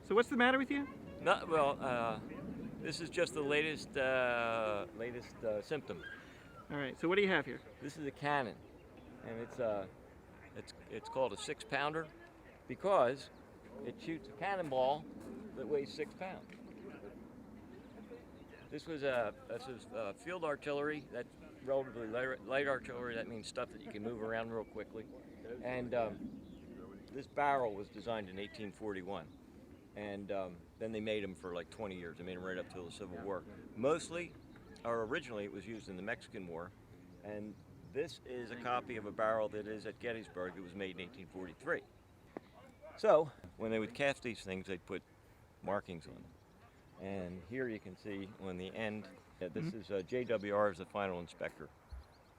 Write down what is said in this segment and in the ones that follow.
So what's the matter with you? This is just the latest symptom. All right, so what do you have here? This is a cannon, and it's called a 6-pounder because it shoots a cannonball that weighs 6 pounds. This was field artillery. That's relatively light artillery. That means stuff that you can move around real quickly. And this barrel was designed in 1841. And then they made them for like 20 years. They made them right up till the Civil War. Originally it was used in the Mexican War. And this is a copy of a barrel that is at Gettysburg. It was made in 1843. So when they would cast these things, they'd put markings on them. And here you can see on the end, this is JWR is the final inspector.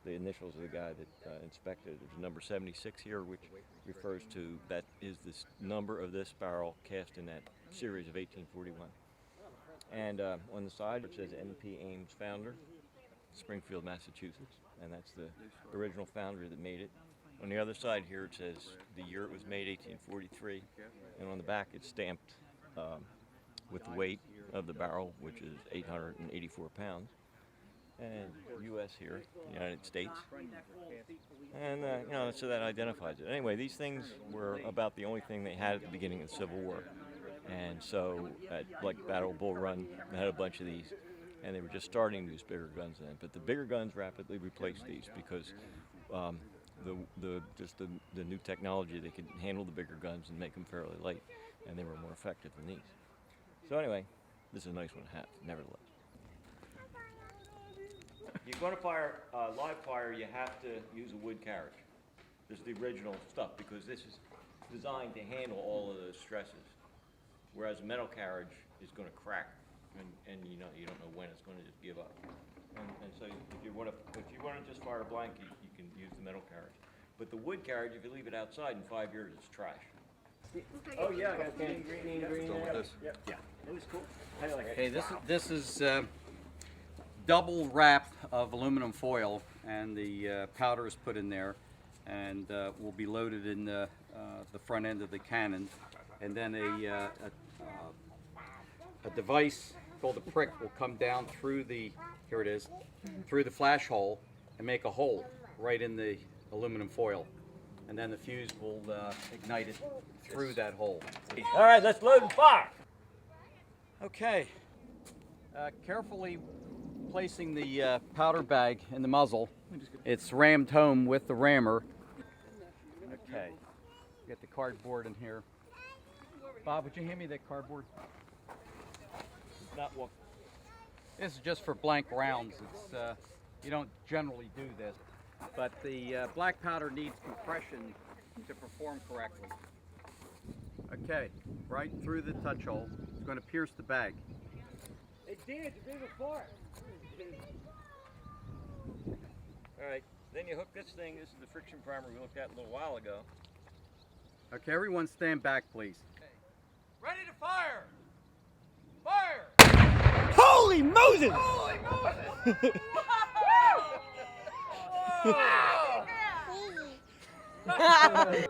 The initials of the guy that inspected. There's number 76 here, which refers to that is this number of this barrel cast in that series of 1841. And on the side it says N.P. Ames, founder, Springfield, Massachusetts, and that's the original founder that made it. On the other side here it says the year it was made, 1843, and on the back it's stamped with the weight of the barrel, which is 884 pounds. And U.S. here, United States, and so that identifies it. Anyway, these things were about the only thing they had at the beginning of the Civil War, and so at like Battle Bull Run, they had a bunch of these, and they were just starting to use bigger guns then. But the bigger guns rapidly replaced these because the new technology, they could handle the bigger guns and make them fairly light, and they were more effective than these. So anyway, this is a nice one to have, nevertheless. If you're going to fire live fire, you have to use a wood carriage. This is the original stuff because this is designed to handle all of those stresses. Whereas a metal carriage is going to crack, and you don't know when it's going to just give up. And so if you want to just fire blank, you can use the metal carriage. But the wood carriage, if you leave it outside in 5 years, it's trash. Oh yeah, I got green. Yep. Yeah, it was cool. Okay, this is double wrap of aluminum foil, and the powder is put in there, and will be loaded in the front end of the cannon, and then a device called a prick will come down through the through the flash hole and make a hole right in the aluminum foil, and then the fuse will ignite it through that hole. All right, let's load and fire. Okay, carefully placing the powder bag in the muzzle. It's rammed home with the rammer. Okay, get the cardboard in here. Bob, would you hand me that cardboard? Not one. This is just for blank rounds. It's you don't generally do this, but the black powder needs compression to perform correctly. Okay, right through the touch hole. It's going to pierce the bag. It did, it did before. All right, then you hook this thing. This is the friction primer we looked at a little while ago. Okay, everyone stand back, please. Okay. Ready to fire! Fire! Holy Moses! Holy Moses! Whoa! Whoa!